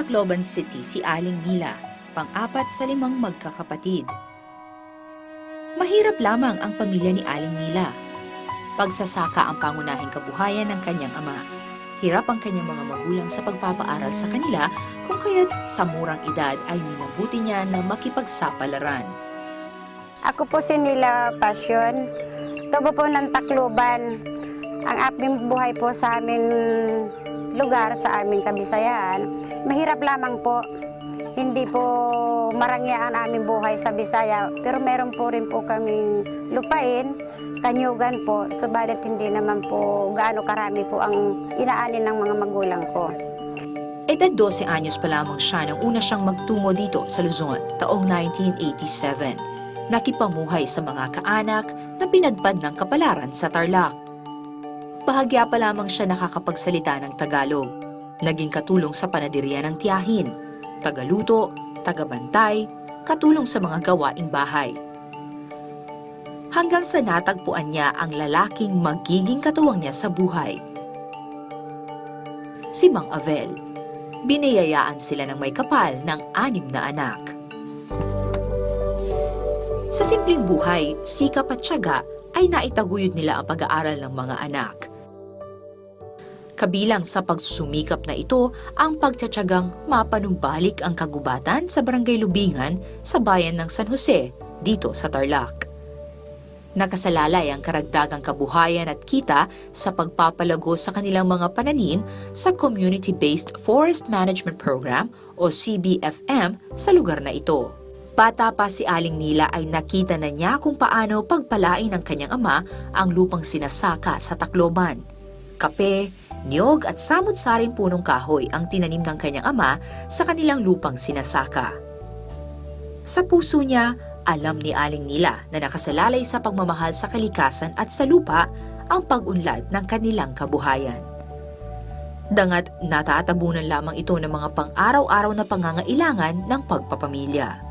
Tacloban City si Aling Mila, pang-apat sa 5 magkakapatid. Mahirap lamang ang pamilya ni Aling Mila. Pagsasaka ang pangunahing kabuhayan ng kanyang ama. Hirap ang kanyang mga magulang sa pagpapaaral sa kanila, kung kaya't sa murang edad ay minabuti niya na makipagsapalaran. Ako po si Nila Passion, tubo po ng Tacloban. Ang aming buhay po sa aming lugar, sa aming Kabisayaan, mahirap lamang po. Hindi po marangya ang aming buhay sa Bisaya, pero meron po rin po kaming lupain, kanyugan po, subalit hindi naman po gaano karami po ang inaanin ng mga magulang ko. Edad 12 anyos pa lamang siya nang una siyang magtungo dito sa Luzon, taong 1987. Nakipamuhay sa mga kaanak na pinadpad ng kapalaran sa Tarlac. Bahagya pa lamang siya nakakapagsalita ng Tagalog. Naging katulong sa panadirian ng tiyahin, tagaluto, tagabantay, katulong sa mga gawaing bahay. Hanggang sa natagpuan niya ang lalaking magiging katuwang niya sa buhay. Si Mang Avel. Biniyayaan sila ng may kapal ng 6 na anak. Sa simpleng buhay, sikap at tiyaga ay naitaguyod nila ang pag-aaral ng mga anak. Kabilang sa pagsusumikap na ito ang pagtiyatyagang mapanumbalik ang kagubatan sa Barangay Lubingan sa bayan ng San Jose, dito sa Tarlac. Nakasalalay ang karagdagang kabuhayan at kita sa pagpapalago sa kanilang mga pananim sa Community-Based Forest Management Program o CBFM sa lugar na ito. Bata pa si Aling Mila ay nakita na niya kung paano pagpalain ng kanyang ama ang lupang sinasaka sa Tacloban. Kape, niyog at samut-saring punong kahoy ang tinanim ng kanyang ama sa kanilang lupang sinasaka. Sa puso niya, alam ni Aling Mila na nakasalalay sa pagmamahal sa kalikasan at sa lupa ang pag-unlad ng kanilang kabuhayan. Dangat natatabunan lamang ito ng mga pang-araw-araw na pangangailangan ng pagpapamilya.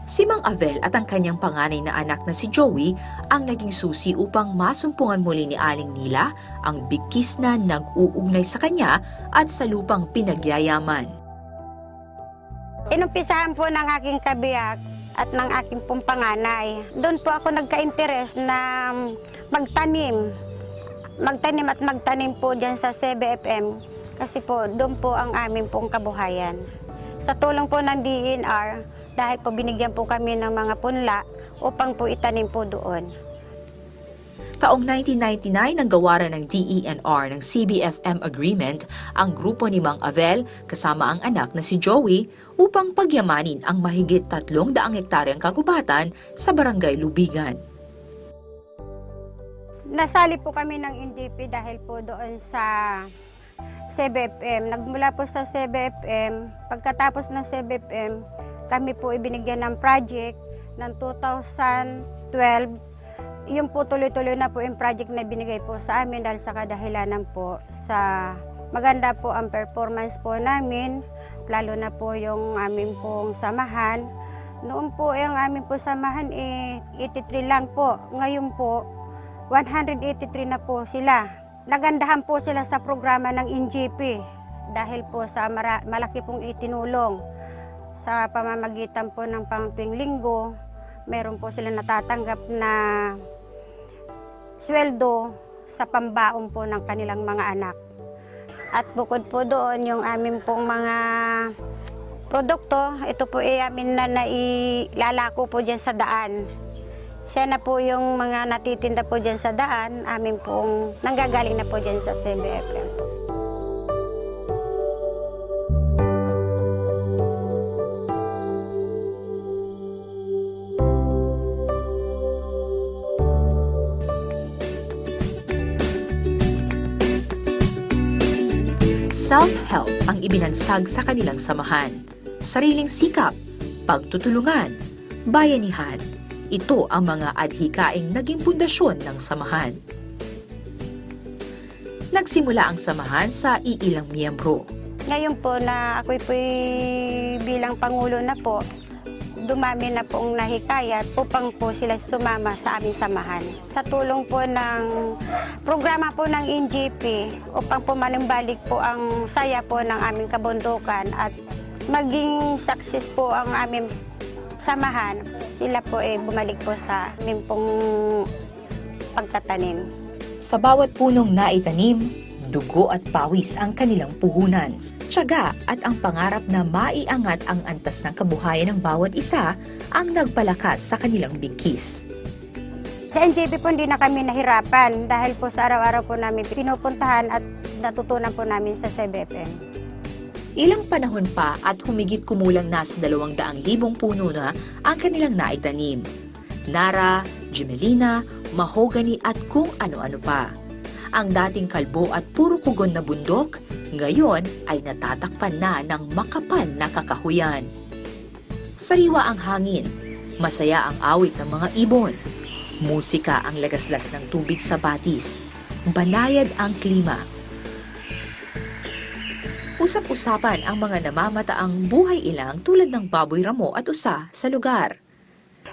Si Mang Avel at ang kanyang panganay na anak na si Joey ang naging susi upang masumpungan muli ni Aling Mila ang bigkis na nag-uugnay sa kanya at sa lupang pinagyayaman. Inumpisahan po ng aking kabiyak at ng aking pong panganay. Doon po ako nagka-interes na magtanim. Magtanim po dyan sa CBFM kasi po doon po ang aming pong kabuhayan. Sa tulong po ng DENR, dahil po binigyan po kami ng mga punla upang po itanim po doon. Taong 1999 nang gawaran ng DENR ng CBFM agreement ang grupo ni Mang Avel kasama ang anak na si Joey upang pagyamanin ang mahigit 300 hektaryang kagubatan sa Barangay Lubingan. Nasali po kami ng NDP dahil po doon sa CBFM. Nagmula po sa CBFM, pagkatapos ng CBFM, kami po ibinigyan ng project ng 2012. Yung po tuloy-tuloy na po yung project na binigay po sa amin dahil sa kadahilanan po sa maganda po ang performance po namin, lalo na po yung aming pong samahan. Noon po yung aming po samahan 83 lang po. Ngayon po 183 na po sila. Nagandahan po sila sa programa ng NGP dahil po sa malaki pong itinulong. Sa pamamagitan po ng pangtuwing linggo, meron po sila natatanggap na sweldo sa pambaon po ng kanilang mga anak. At bukod po doon, yung amin pong mga produkto, ito po amin na nailalako po dyan sa daan. Siya na po yung mga natitinda po dyan sa daan, amin pong nanggagaling na po dyan sa CBFM. Self-help ang ibinansag sa kanilang samahan. Sariling sikap, pagtutulungan, bayanihan. Ito ang mga adhikaing naging pundasyon ng samahan. Nagsimula ang samahan sa iilang miyembro. Ngayon po na ako'y bilang Pangulo na po, dumami na pong nahikayat upang po sila sumama sa aming samahan. Sa tulong po ng programa po ng NGP upang po manumbalik po ang saya po ng aming kabundukan at maging success po ang aming samahan, sila po bumalik po sa aming pong pagtatanim. Sa bawat punong naitanim, dugo at pawis ang kanilang puhunan. Tiyaga at ang pangarap na maiangat ang antas ng kabuhayan ng bawat isa ang nagpalakas sa kanilang bigkis. Sa NGP po hindi na kami nahirapan dahil po sa araw-araw po namin pinupuntahan at natutunan po namin sa CBFM. Ilang panahon pa at humigit kumulang nasa 200,000 puno na ang kanilang naitanim. Nara, Gimelina, mahogany at kung ano-ano pa. Ang dating kalbo at puro kugon na bundok, ngayon ay natatakpan na ng makapal na kakahuyan. Sariwa ang hangin, masaya ang awit ng mga ibon, musika ang lagaslas ng tubig sa batis, banayad ang klima. Usap-usapan ang mga namamataang buhay ilang tulad ng baboy ramo at usa sa lugar.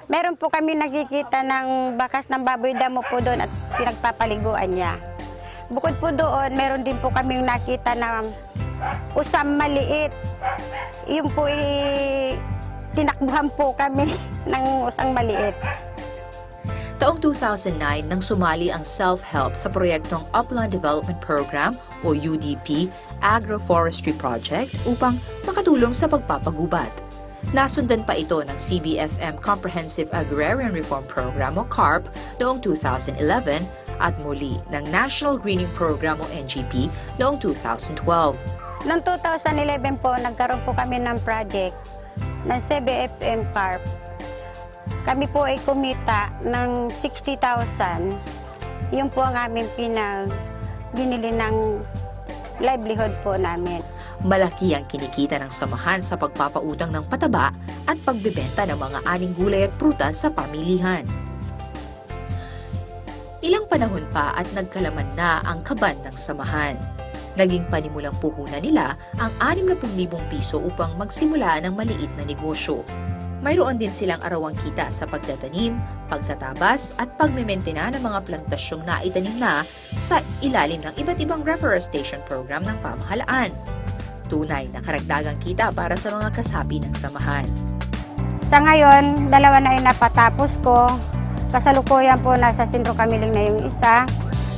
Meron po kami nakikita ng bakas ng baboy damo po doon at pinagpapaliguan niya. Bukod po doon, meron din po kaming nakita na usam maliit. Yung po tinakbuhan po kami ng usang maliit. Taong 2009 nang sumali ang self-help sa proyektong Upland Development Program o UDP Agroforestry Project upang makatulong sa pagpapagubat. Nasundan pa ito ng CBFM Comprehensive Agrarian Reform Program o CARP noong 2011 at muli ng National Greening Program o NGP noong 2012. Noong 2011 po, nagkaroon po kami ng project ng CBFM CARP. Kami po ay kumita ng 60,000. Yun po ang aming binili ng livelihood po namin. Malaki ang kinikita ng samahan sa pagpapautang ng pataba at pagbebenta ng mga aning gulay at prutas sa pamilihan. Ilang panahon pa at nagkalaman na ang kaban ng samahan. Naging panimulang puhunan nila ang 60,000 piso upang magsimula ng maliit na negosyo. Mayroon din silang arawang kita sa pagtatanim, pagtatabas at pagmementena ng mga plantasyong naitanim na sa ilalim ng iba't ibang reforestation program ng pamahalaan. Tunay na karagdagang kita para sa mga kasapi ng samahan. Sa ngayon, 2 na yung napatapos ko. Kasalukuyan po nasa Sentro Kamiling na yung isa.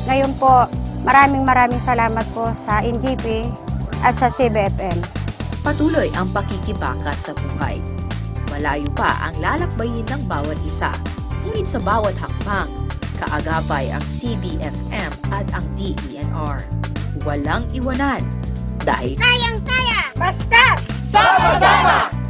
Ngayon po, maraming salamat po sa NGP at sa CBFM. Patuloy ang pakikibaka sa buhay. Malayo pa ang lalakbayin ng bawat isa. Ngunit sa bawat hakbang, kaagapay ang CBFM at ang DENR. Walang iwanan dahil Sayang-saya! Basta! Sama-sama!